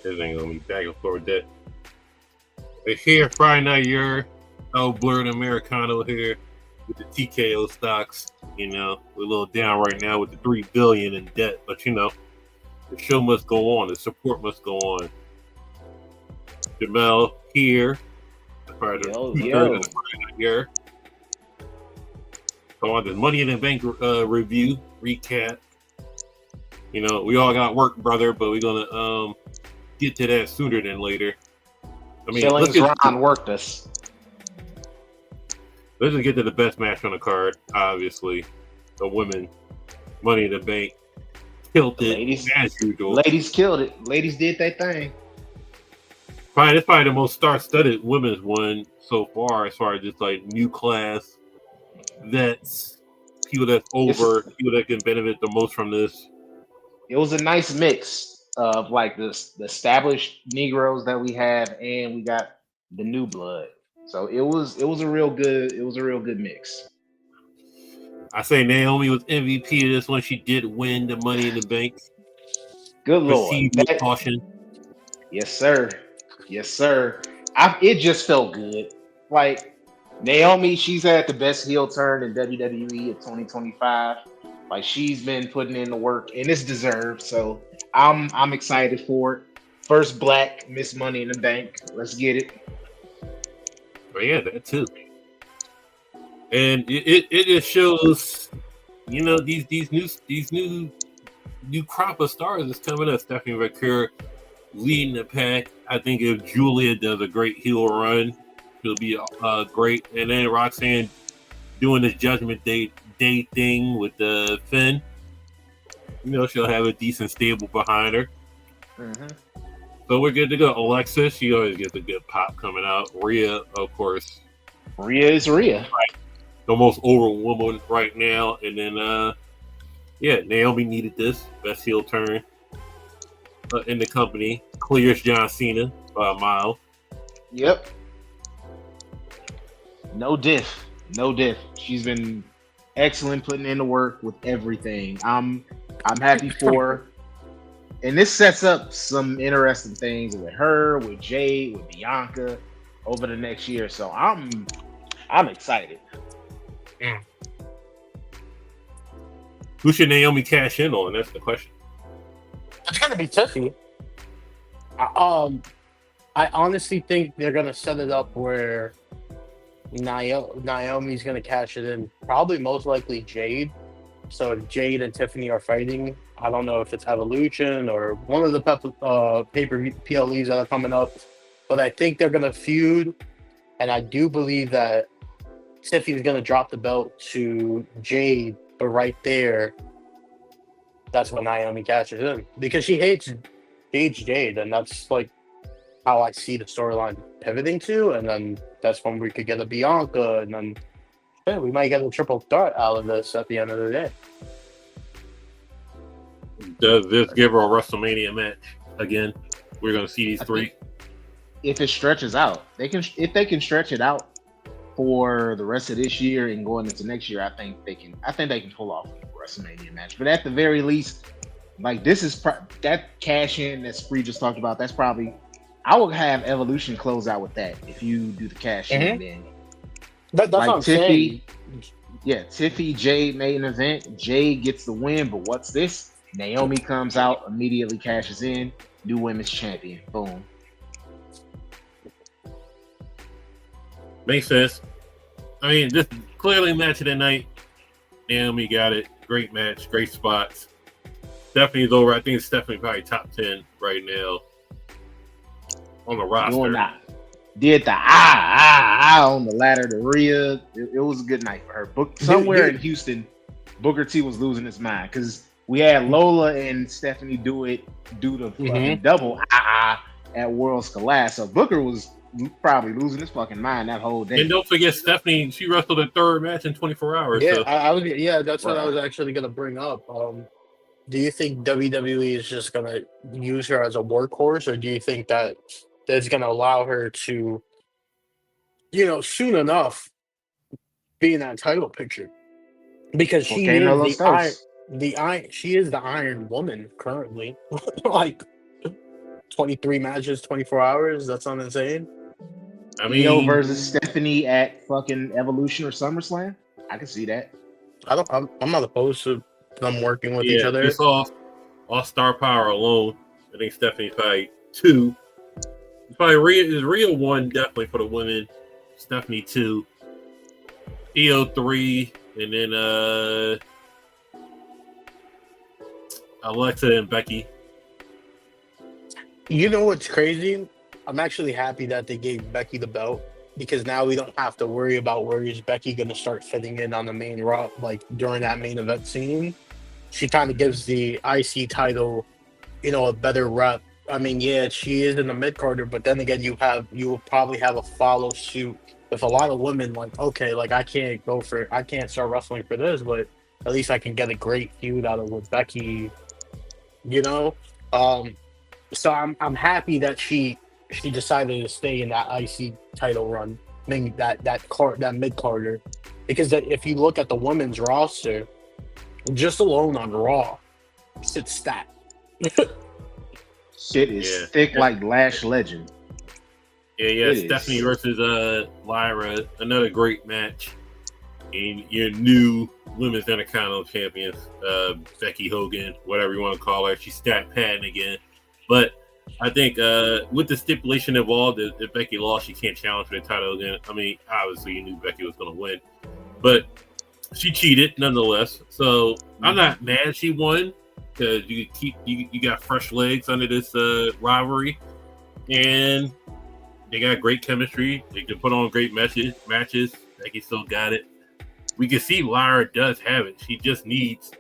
This ain't gonna be back and forth that. But here, Friday night, you're blurred Americano here with the TKO stocks. We're a little down right now with the $3 billion in debt, but the show must go on. The support must go on. Jamel here. Yo. Here. Come on, the Money in the Bank review recap. We all got work, brother, but we're gonna get to that sooner than later. Killings Ron worked us. Let's just get to the best match on the card. Obviously, the women Money in the Bank killed it as usual. Ladies killed it. Ladies did their thing. It's probably the most star-studded women's one so far, as far as just like new class vets, people that's over, people that can benefit the most from this. It was a nice mix of like the established Negroes that we have, and we got the new blood. So it was a real good mix. I say Naomi was MVP of this one. She did win the Money in the Bank. Good Lord. Caution. Yes, sir. It just felt good. Like Naomi, she's had the best heel turn in WWE of 2025. Like she's been putting in the work, and it's deserved. So I'm excited for it. First black Miss Money in the Bank. Let's get it. Oh yeah, that too. And it just shows, these new crop of stars is coming up. Stephanie McCurry leading the pack. I think if Julia does a great heel run, she'll be great. And then Roxanne doing this Judgment Day thing with the Finn. She'll have a decent stable behind her. Mm-hmm. So we're good to go. Alexa, she always gets a good pop coming out. Rhea, of course. Rhea is Rhea. Right. The most over woman right now. And then, Naomi needed this. Best heel turn in the company. Clears John Cena by a mile. Yep. No diff. She's been excellent putting in the work with everything. I'm happy for her. And this sets up some interesting things with her, with Jade, with Bianca over the next year. So I'm excited. Mm. Who should Naomi cash in on? That's the question. It's gonna be Tiffany. I honestly think they're gonna set it up where Naomi's gonna cash it in. Probably most likely Jade. So if Jade and Tiffany are fighting, I don't know if it's Evolution or one of the pay-per-view PLEs that are coming up, but I think they're gonna feud, and I do believe that Tiffany's gonna drop the belt to Jade, but right there, that's when Naomi cashes in because she hates Jade, and that's like how I see the storyline pivoting to, and then that's when we could get a Bianca, and then we might get a triple threat out of this at the end of the day. Does this give her a WrestleMania match again? We're going to see these three. If it stretches out, if they can stretch it out for the rest of this year and going into next year, I think they can pull off a WrestleMania match. But at the very least, like this is that cash in that Spree just talked about. That's probably I would have Evolution close out with that if you do the cash in. Then that's like what I'm saying. Yeah, Tiffy Jade main event. Jade gets the win, but what's this? Naomi comes out, immediately cashes in, new women's champion. Boom. Makes sense. I mean, this clearly match of the night. Naomi got it. Great match, great spots. Stephanie's over. I think Stephanie probably top 10 right now on the roster. Did the on the ladder to Rhea. It was a good night for her. Somewhere in Houston, Booker T was losing his mind because we had Lola and Stephanie do the fucking double at Worlds Collide. So Booker was probably losing his fucking mind that whole day. And don't forget Stephanie, she wrestled her third match in 24 hours. Yeah, so. That's what I was actually gonna bring up. Do you think WWE is just gonna use her as a workhorse, or do you think that it's gonna allow her to, soon enough be in that title picture? Because she is she is the Iron Woman currently. Like 23 matches, 24 hours. That's not insane. I Io mean, versus Stephanie at fucking Evolution or SummerSlam. I can see that. I'm not opposed to them working with each yeah, other. just off star power alone, I think Stephanie's probably 2. Probably Rhea 1 definitely for the women. Stephanie 2. Io 3, and then Alexa and Becky. You know what's crazy? I'm actually happy that they gave Becky the belt because now we don't have to worry about where is Becky going to start fitting in on the main Raw, like during that main event scene. She kind of gives the IC title, a better rep. I mean, yeah, she is in the mid carder, but then again, you will probably have a follow suit with a lot of women. Like, okay, like I can't start wrestling for this, but at least I can get a great feud out of with Becky. You know, so I'm happy that she decided to stay in that IC title run, I mean that mid carder, because if you look at the women's roster, just alone on Raw, it's stacked. Shit is thick like Lash Legend. Yeah. Stephanie versus Lyra, another great match. And your new women's Intercontinental champion, Becky Hogan, whatever you want to call her. She's stat padding again. But I think with the stipulation involved, if Becky lost, she can't challenge for the title again. I mean, obviously you knew Becky was going to win, but she cheated nonetheless. So I'm not mad she won because you got fresh legs under this rivalry, and they got great chemistry. They can put on great matches. Becky still got it. We can see Lyra does have it. She just needs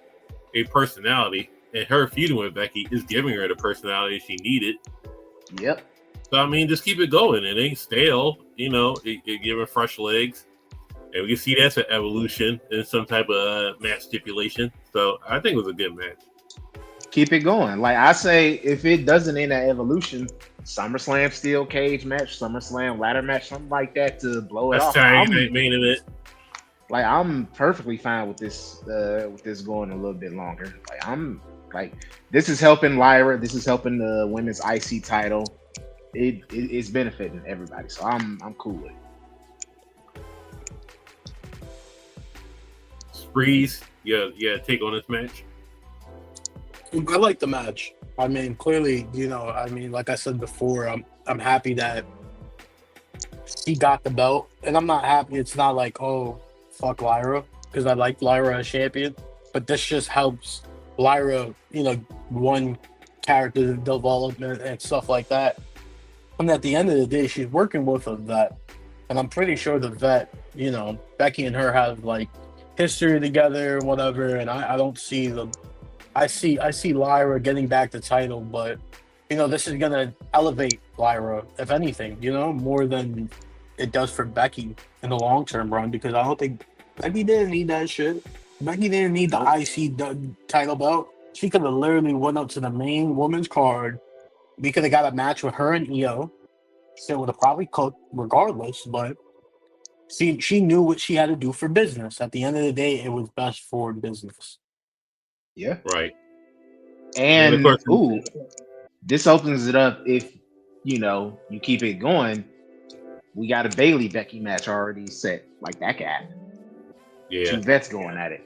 a personality. And her feuding with Becky is giving her the personality she needed. Yep. So, I mean, just keep it going. It ain't stale. It giving fresh legs. And we can see that's an evolution in some type of match stipulation. So, I think it was a good match. Keep it going. Like I say, if it doesn't end at Evolution, SummerSlam steel cage match, SummerSlam ladder match, something like that to blow it off. That's main event. Like, I'm perfectly fine with this going a little bit longer. This is helping Lyra. This is helping the women's IC title. It's benefiting everybody. So I'm cool with it. Sprees, yeah, take on this match. I like the match. I mean, clearly, like I said before, I'm happy that she got the belt, and I'm not happy. It's not like, oh, fuck Lyra, because I like Lyra as champion, but this just helps Lyra, one character development and stuff like that. And at the end of the day, she's working with a vet, and I'm pretty sure the vet, Becky and her have like history together, whatever. And I don't see them. I see Lyra getting back the title, but this is gonna elevate Lyra, if anything, more than it does for Becky in the long term run, because I don't think Becky didn't need that shit. Becky didn't need the IC title belt. She could have literally went up to the main women's card. We could have got a match with her and Io. Still would have probably cooked regardless, but she knew what she had to do for business. At the end of the day, it was best for business. Yeah. Right. And this opens it up if you keep it going. We got a Bailey Becky match already set. Like, that could happen. Yeah. 2 vets going at it.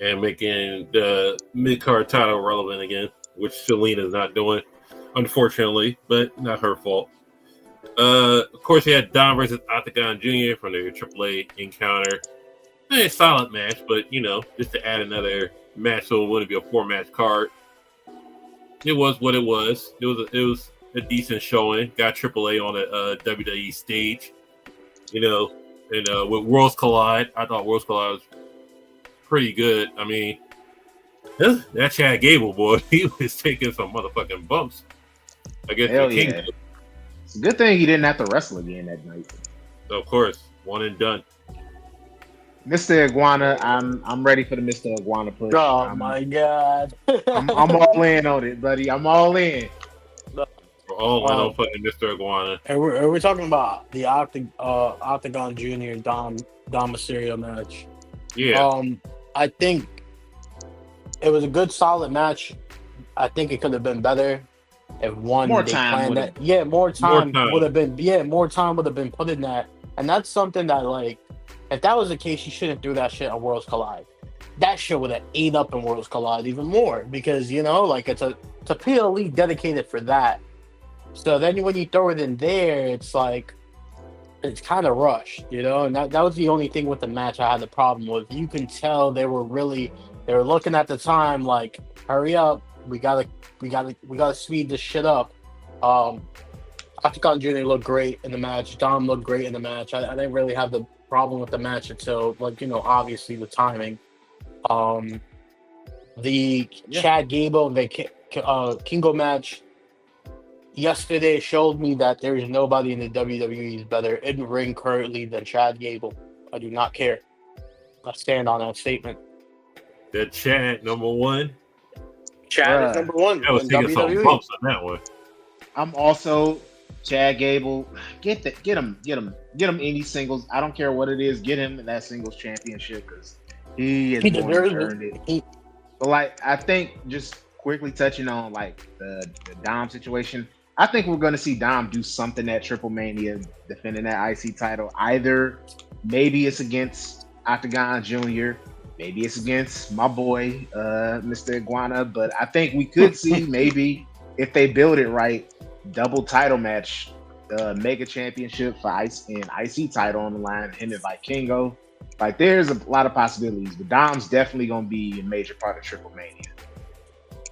And making the mid-card title relevant again, which Selena's not doing, unfortunately, but not her fault. Of course, we had Dom versus Octagon Jr. from the AAA encounter. A solid match, but, just to add another match so it wouldn't be a 4-match card. It was what it was. It was a decent showing. Got AAA on a WWE stage, and with Worlds Collide, I thought Worlds Collide was pretty good. I mean, that Chad Gable boy, he was taking some motherfucking bumps. I guess Hell yeah. It's a good thing he didn't have to wrestle again that night. So, of course, one and done. Mr. Iguana, I'm ready for the Mr. Iguana push. Oh my god. I'm all in on it, buddy. I'm all in. We're all in on putting Mr. Iguana. And we're talking about the Octagon Jr. Dom Mysterio match. Yeah. I think it was a good, solid match. I think it could have been better. if one More they time planned would've- that. More time time. would have been. More time would have been put in that, and that's something that like, if that was the case, you shouldn't do that shit on Worlds Collide. That shit would have ate up in Worlds Collide even more because like it's a PLE dedicated for that. So then when you throw it in there, it's like it's kind of rushed, and that was the only thing with the match I had the problem with. You can tell they were looking at the time like, hurry up, we gotta speed this shit up. Octagon Jr. looked great in the match. Dom looked great in the match. I didn't really have the problem with the match until obviously the timing. The Chad Gable and the Kingo match yesterday showed me that there is nobody in the WWE is better in ring currently than Chad Gable. I do not care. I stand on that statement. The Chad number one. Chad is number one. I was in taking some WWE. bumps on that one. I'm also Chad Gable. Get him indie singles. I don't care what it is. Get him in that singles championship because he has earned it. But like, I think just quickly touching on like the Dom situation, I think we're going to see Dom do something at Triple Mania defending that IC title. Either maybe it's against Octagon Jr., maybe it's against my boy, Mr. Iguana, but I think we could see maybe if they build it right, double title match, mega championship for IC title on the line, him and Vikingo. Like there's a lot of possibilities, but Dom's definitely going to be a major part of Triple Mania.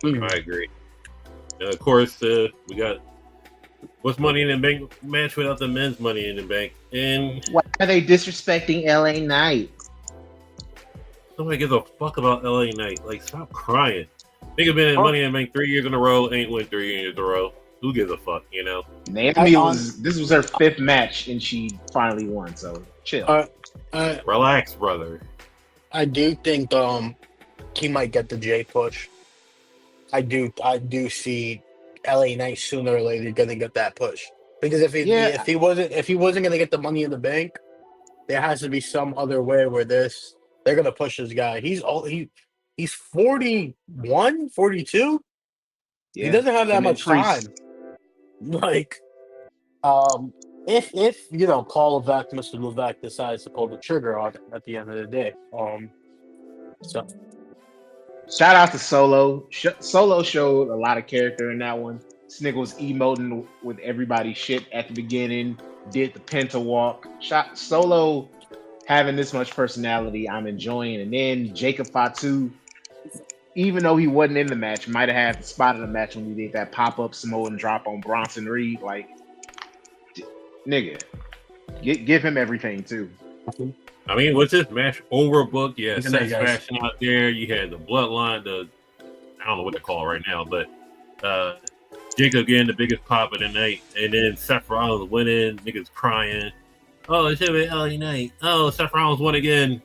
I agree. And of course, we got what's Money in the Bank match without the men's Money in the Bank. And why are they disrespecting LA Knight? Nobody gives a fuck about LA Knight. Like, stop crying. Nigga been in Money in the Bank 3 years in a row, ain't win 3 years in a row. Who gives a fuck, Naomi this was her 5th match and she finally won, so chill. Relax, brother. I do think he might get the J push. I do see LA Knight sooner or later gonna get that push. Because if he wasn't gonna get the Money in the Bank, there has to be some other way where they're gonna push this guy. He's 41, 42. Yeah, he doesn't have that much time. Like, if Paul Levesque, Mr. Levesque decides to pull the trigger on it at the end of the day. So shout out to Solo. Solo showed a lot of character in that one. This nigga was emoting with everybody's shit at the beginning. Did the penta walk. Solo having this much personality, I'm enjoying. And then Jacob Fatu, even though he wasn't in the match, might have had the spot of the match when he did that pop-up Samoan drop on Bronson Reed. Like, nigga, give him everything too. I mean, was this match overbooked? Yeah, Seth smashing out there. You had the Bloodline, I don't know what to call it right now, but Jacob getting the biggest pop of the night, and then Seth Rollins winning, niggas crying. Oh, it should have been LA Knight. Oh, Seth Rollins won again.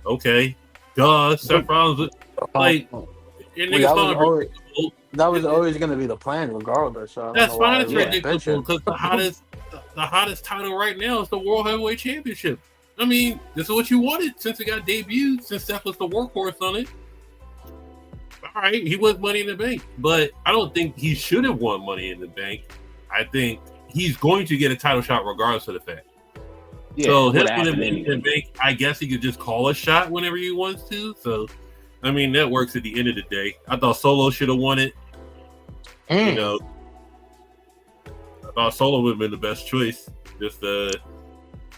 Okay. Duh, Seth Rollins, like, that was always going to be the plan, regardless. So that's fine. It's ridiculous because the hottest title right now is the World Heavyweight Championship. I mean, this is what you wanted since it got debuted, since Seth was the workhorse on it. All right, he won Money in the Bank, but I don't think he should have won Money in the Bank. I think he's going to get a title shot regardless of the fact. Yeah, so him winning Money in the Bank, I guess he could just call a shot whenever he wants to. So, I mean, that works at the end of the day. I thought Solo should have won it. I thought Solo would have been the best choice. Just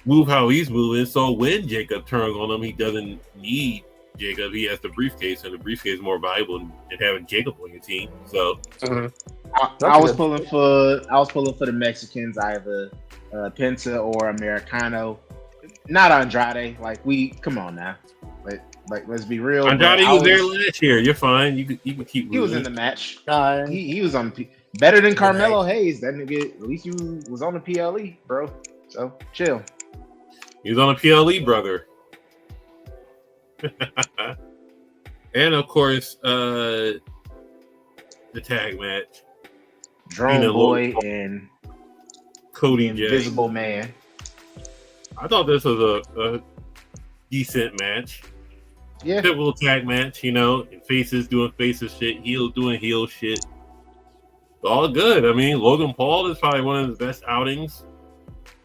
move how he's moving. So when Jacob turns on him, he doesn't need Jacob. He has the briefcase, and the briefcase is more valuable than having Jacob on your team. So I was pulling for the Mexicans, either Penta or Americano. Not Andrade. Like, come on now. Like let's be real. Andrade was there last year. You're fine. You can keep. He was in the match. He was on better than Carmelo Hayes. That nigga, at least he was on the PLE, bro. So chill. He was on the PLE, brother. And of course, the tag match. Drone Boy and Cody Invisible Man. I thought this was a decent match. Yeah. Typical tag match, faces doing faces shit, heels doing heel shit. all good. I mean, Logan Paul is probably one of his best outings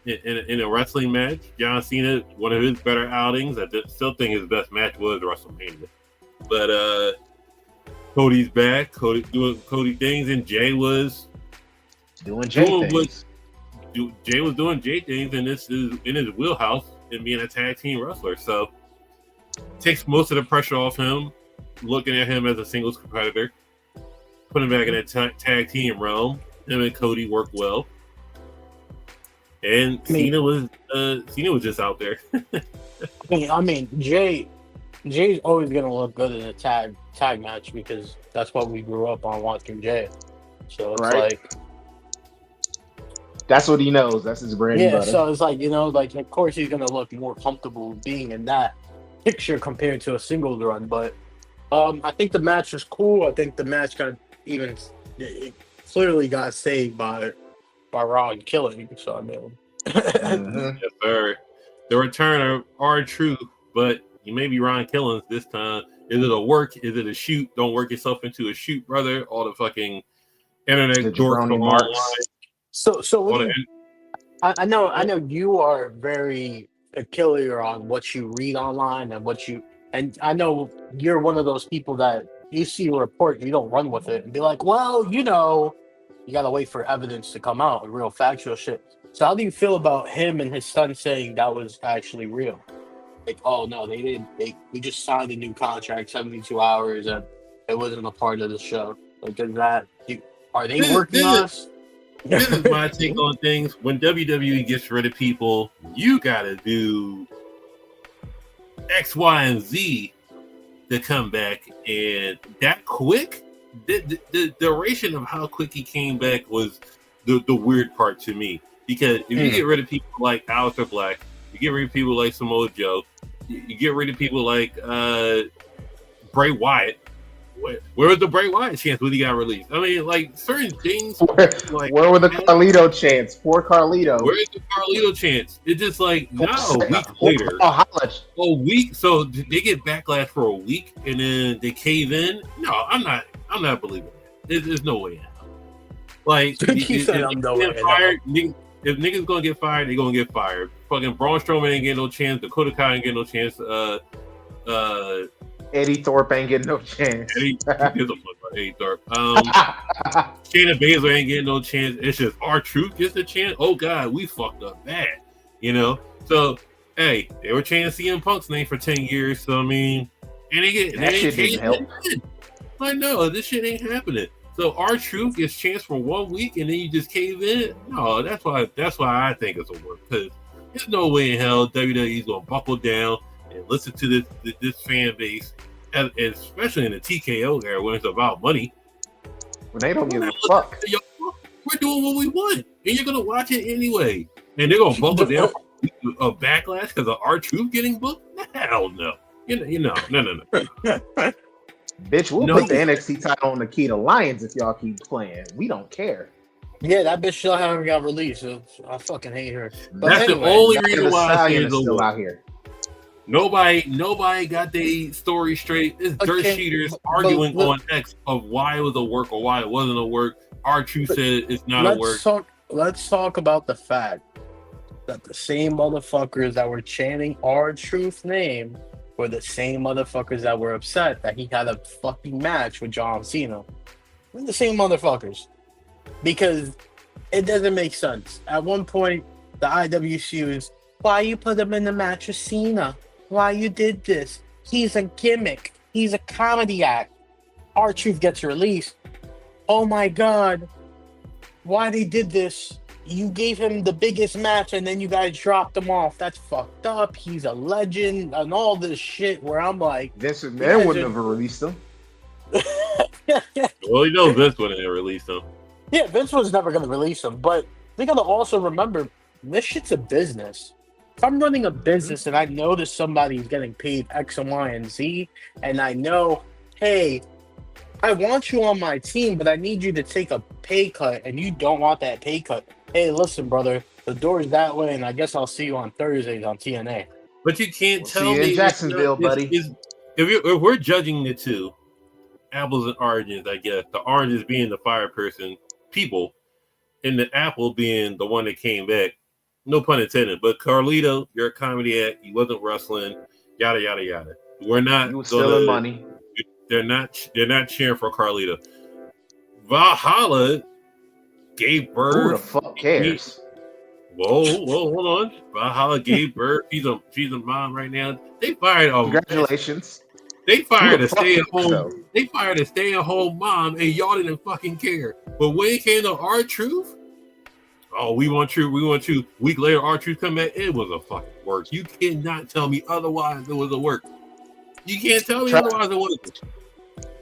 in a wrestling match. John Cena, one of his better outings. I still think his best match was WrestleMania. But Cody's back. Cody doing Cody things, and Jay was doing Jay things. Jay was doing Jay things, and this is in his wheelhouse in being a tag team wrestler. So takes most of the pressure off him, looking at him as a singles competitor, put him back in that tag team realm. Him and Cody worked well, and Cena was just out there. I mean, Jay's always gonna look good in a tag match because that's what we grew up on watching Jay. So it's like that's what he knows. That's his bread and butter. So it's like, like of course he's gonna look more comfortable being in that picture compared to a singles run. But I think the match was cool. I think the match it clearly got saved by Ron killing. So I mean, yes, sir. The return of R-Truth, but you may be Ron Killings this time. Is it a work? Is it a shoot? Don't work yourself into a shoot, brother. All the fucking internet dorks online. So I know you are very peculiar on what you read online and I know you're one of those people that you see a report and you don't run with it and be like, well, you gotta wait for evidence to come out, real factual shit. So how do you feel about him and his son saying that was actually real? Like, oh no, they didn't. We just signed a new contract, 72 hours, and it wasn't a part of the show. Like, are they working on us? This is my take on things. When WWE gets rid of people, you gotta do X, Y, and Z to come back, and that quick. The duration of how quick he came back was the weird part to me, because if you get rid of people like Aleister Black, you get rid of people like Samoa Joe, you get rid of people like Bray Wyatt. Where was the Bray Wyatt chance when he got released? I mean, like certain things. Where were the Carlito chants? Poor Carlito. Where's the Carlito chants? It's just like now a week later. A week, so they get backlash for a week and then they cave in. No, I'm not believing that. There's no way. Like if niggas gonna get fired, they gonna get fired. Fucking Braun Strowman ain't getting no chance. Dakota Kai ain't getting no chance. Eddie Thorpe ain't getting no chance. Eddie Thorpe. Shayna Baszler ain't getting no chance. It's just R-Truth gets a chance. Oh God, we fucked up bad. So hey, they were chanting CM Punk's name for 10 years. So I mean, and that shit didn't help. Like no, this shit ain't happening. So R-Truth gets chance for 1 week and then you just cave in. No, that's why I think it's a work, because there's no way in hell WWE's gonna buckle down and listen to this fan base, especially in the TKO era when it's about money. When they don't give a fuck. We're doing what we want, and you're gonna watch it anyway. And they're gonna buckle down for a backlash because of R-Truth getting booked? Hell no. No. Bitch, we'll put the NXT title on the key to Lions if y'all keep playing. We don't care. Yeah, that bitch still haven't got released. So I fucking hate her. But that's anyway, the only reason why I say still out here. Nobody got their story straight. It's dirt sheeters arguing on X of why it was a work or why it wasn't a work. R-Truth said it's not a work. Let's talk about the fact that the same motherfuckers that were chanting R-Truth's name were the same motherfuckers that were upset that he had a fucking match with John Cena. We're the same motherfuckers. Because it doesn't make sense. At one point, the IWC was, why you put him in the match with Cena? Why you did this? He's a gimmick. He's a comedy act. R-Truth gets released. Oh my God. Why they did this? You gave him the biggest match and then you guys dropped him off. That's fucked up. He's a legend and all this shit where I'm like... Vince McMahon wouldn't have released him. Well, you know Vince wouldn't have released him. Yeah, Vince was never going to release him. But we got to also remember, this shit's a business. If I'm running a business and I notice somebody's getting paid X and Y and Z, and I know, hey, I want you on my team, but I need you to take a pay cut, and you don't want that pay cut. Hey, listen, brother, the door's that way, and I guess I'll see you on Thursdays on TNA. But you can't tell me in Jacksonville, buddy. If we're judging the two, apples and oranges, I guess. The oranges being the fire person, people, and the Apple being the one that came back. No pun intended. But Carlito, you're a comedy act. You wasn't wrestling. Yada yada yada. We're not. You were stealing money. They're not cheering for Carlito. Valhalla gave birth. Who the fuck cares? Whoa, hold on. Valhalla gave birth. She's a mom right now. They fired. Congratulations. They fired a stay-at-home. They fired a stay-at-home mom, and y'all didn't fucking care. But when it came to R-Truth, we want Truth. Week later, R-Truth come back. It was a fucking work. You cannot tell me otherwise. It was a work. You can't tell me otherwise. It wasn't.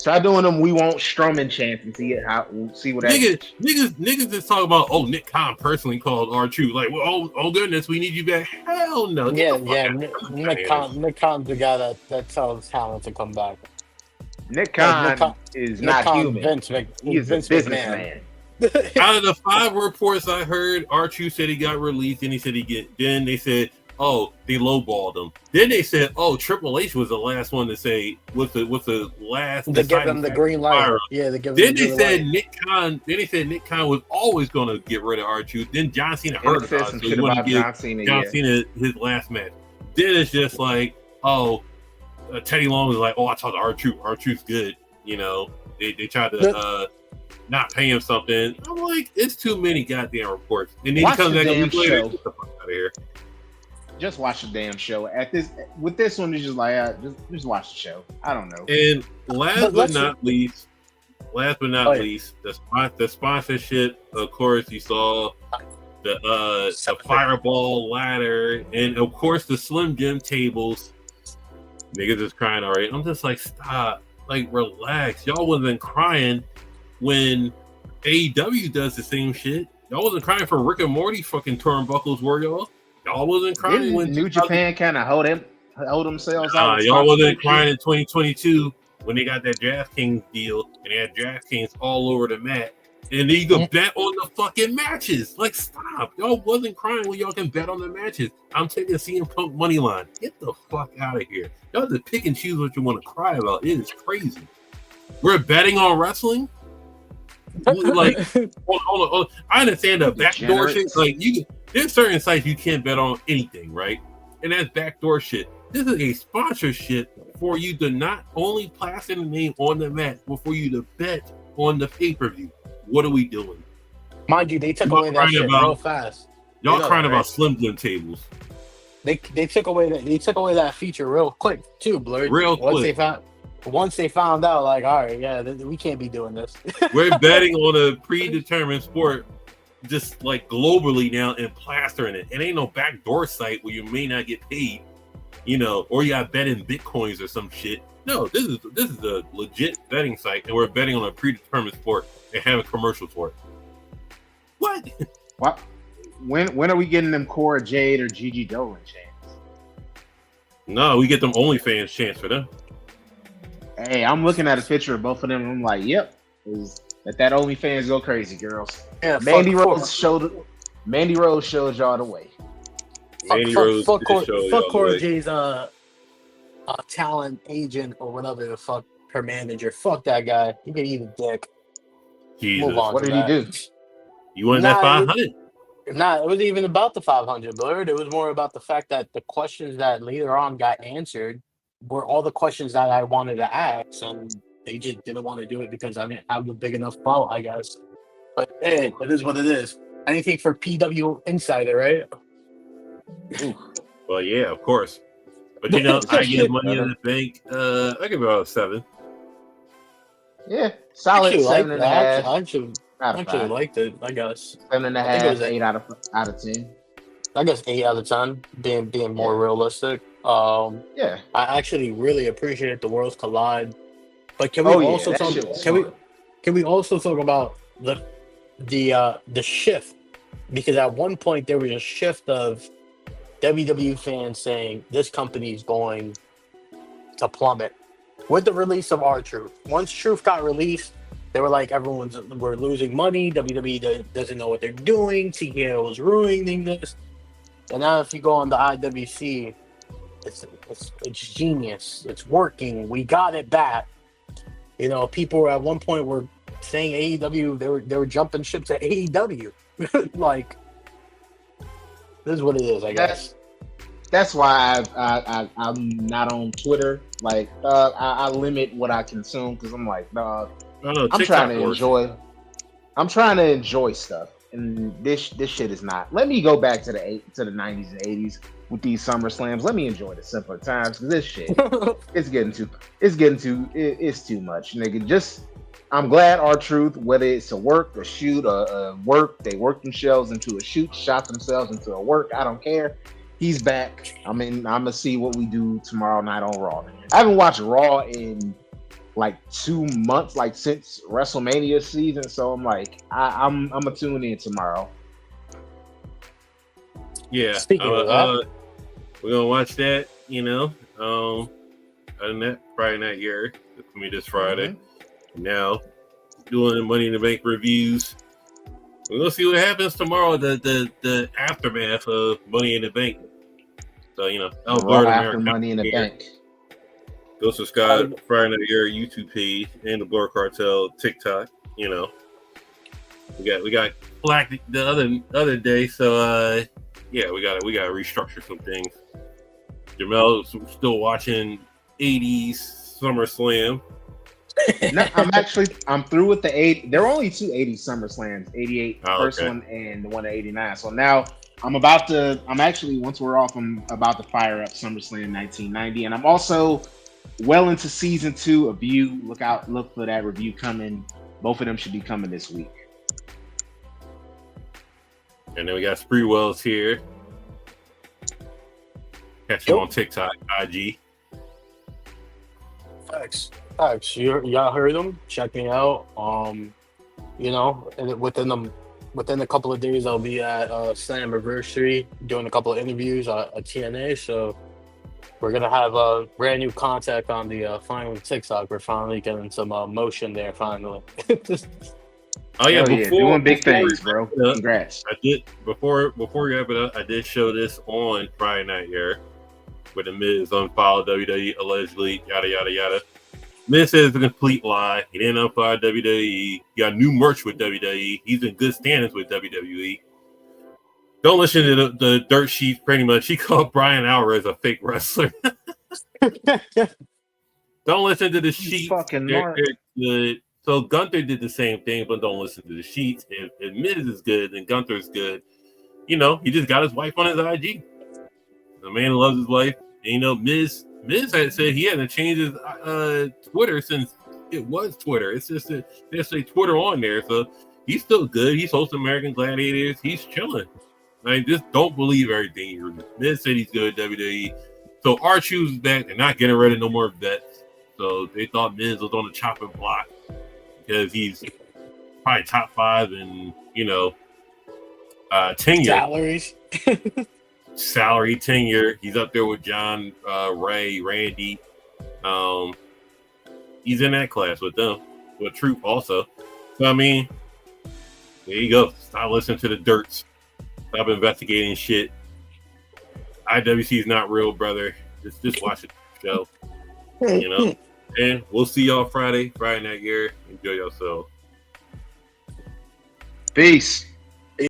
Try doing them. We want Strowman chants and see what niggas just talk about. Oh, Nick Khan personally called R-Truth like, well, oh goodness, we need you back. Hell no. Yeah. Nick Khan's the guy that tells talent to come back. Nick Khan is not human. He is a businessman. Out of the 5 reports I heard, R-Truth said he got released. Then he said Then they said, oh, they lowballed him. Then they said, oh, Triple H was the last one to say what's the last. They give them the green light. Yeah, they give. Then they said Nick Khan. Then they said Nick Khan was always going to get rid of R-Truth. Then John Cena heard about it, so he wanted to give John Cena his last match. Then it's just like, oh, Teddy Long was like, oh, I talked to R-Truth. R-Truth's good. You know, they tried to not pay him something. I'm like, it's too many goddamn reports. And then he comes back a week later. Get the fuck out of here. Just watch the damn show. With this one, it's just like just watch the show. I don't know. And last but not least, the sponsorship. Of course, you saw the fireball ladder, and of course the Slim Jim tables. Niggas is crying already. I'm just like, stop, like relax. Y'all wasn't crying when AEW does the same shit. Y'all wasn't crying for Rick and Morty fucking turnbuckles, were y'all? Y'all wasn't crying when New Japan kind of hold themselves out. Y'all wasn't crying in 2022 when they got that DraftKings deal and they had DraftKings all over the mat. And then you can bet on the fucking matches. Like, stop. Y'all wasn't crying when y'all can bet on the matches. I'm taking CM Punk money line. Get the fuck out of here. Y'all just pick and choose what you want to cry about. It is crazy. We're betting on wrestling? Like, hold on. I understand the backdoor shit. Like, there's certain sites you can't bet on anything, right? And that's backdoor shit. This is a sponsorship for you to not only plaster the name on the mat, but for you to bet on the pay-per-view. What are we doing? Mind you, they took away that shit real fast. Y'all crying about Slim Jim tables. They took away that feature real quick too, Blurred. Once they found out, like, all right, yeah, we can't be doing this. We're betting on a predetermined sport, just like globally now, and plastering it. It ain't no backdoor site where you may not get paid, or you got bet in bitcoins or some shit. No, this is a legit betting site, and we're betting on a predetermined sport and having commercials for it. What? When are we getting them Cora Jade or Gigi Dolan chants? No, we get them OnlyFans chants for them. Hey, I'm looking at a picture of both of them, and I'm like, yep, let that OnlyFans go crazy, girls. Yeah, Mandy Rose showed y'all the way. Fuck Cora J's talent agent or whatever the fuck, her manager. Fuck that guy. He can eat a dick. Jesus. Move on. What did he do? You wanted that 500? It wasn't even about the 500, Blurred. It was more about the fact that the questions that later on got answered were all the questions that I wanted to ask, and they just didn't want to do it because I didn't have a big enough follow, I guess. But hey, it is what it is. Anything for PW Insider, right? Well, yeah, of course. But I give money in the bank. I give about a 7. Yeah, solid 7.5. I actually liked it. I guess 7.5, 8 out of 10. I guess 8 out of 10, being more realistic. Yeah, I actually really appreciate the Worlds Collide. But can we also talk about the shift? Because at one point there was a shift of WWE fans saying this company is going to plummet with the release of R-Truth. Once Truth got released, they were like, we're losing money. WWE doesn't know what they're doing. TKO is ruining this. And now if you go on the IWC, it's genius. It's working. We got it back. People at one point were saying AEW, they were jumping ship to AEW. Like, this is what it is, I guess. That's why I'm not on Twitter. Like, I limit what I consume because I'm like, dog. I'm trying to enjoy stuff, and this shit is not. Let me go back to the 90s and 80s with these Summer Slams. Let me enjoy the simpler times because this shit, it's too much, nigga. I'm glad R-Truth, whether it's a work, a shoot, a work, they worked themselves into a shoot, shot themselves into a work. I don't care. He's back. I'm gonna see what we do tomorrow night on Raw. I haven't watched Raw in like 2 months, like since WrestleMania season. So I'm like, I'm gonna tune in tomorrow. Yeah, Speaking of that, we're gonna watch that. Other than that, Friday Night Year. It's gonna be this Friday. Now, doing the Money in the Bank reviews. We're gonna see what happens tomorrow. The aftermath of Money in the Bank. So Raw after Money in the Bank. Go subscribe to Friday Night Year YouTube page and the Blur Cartel TikTok. We got Black the other day, so we gotta restructure some things. Jamel's still watching 80s SummerSlam. No, I'm through with the 8. There were only 2 80s SummerSlams, 88 first one and the one at 89. So now once we're off, I'm about to fire up SummerSlam 1990, and I'm also well into season 2 of View. Look for that review coming. Both of them should be coming this week. And then we got Spreewell's here. Catch him on TikTok, IG. Facts. Y'all heard them. Check me out. And within a couple of days, I'll be at Slammiversary doing a couple of interviews at TNA. So we're gonna have a brand new contact on the finally TikTok. We're finally getting some motion there. Finally. Doing big things, bro. Congrats. I did before we wrap it up. I did show this on Friday Night Year with the Miz unfollowed WWE allegedly, yada yada yada. Miz says it's a complete lie. He didn't unfollow WWE. He got new merch with WWE. He's in good standings with WWE. Don't listen to the dirt sheet. Pretty much, he called Brian Alvarez a fake wrestler. Don't listen to the sheets. Fucking good. So Gunther did the same thing, but don't listen to the sheets. If Miz is good, then Gunther's good. He just got his wife on his IG. The man loves his wife. And, Miz had said he hadn't changed his Twitter since it was Twitter. It's just that they say Twitter on there. So he's still good. He's hosting American Gladiators. He's chilling. Just don't believe everything you read. Miz said he's good at WWE. So R-Truth is back. They're not getting rid of no more vets. So they thought Miz was on the chopping block because he's probably top 5 in, tenure. Salaries. Salary tenure. He's up there with John, Ray, Randy. He's in that class with them. With Truth also. So there you go. Stop listening to the dirts. Stop investigating shit. IWC is not real, brother. Just watch the show. And we'll see y'all Friday Night Year. Enjoy yourself. Peace.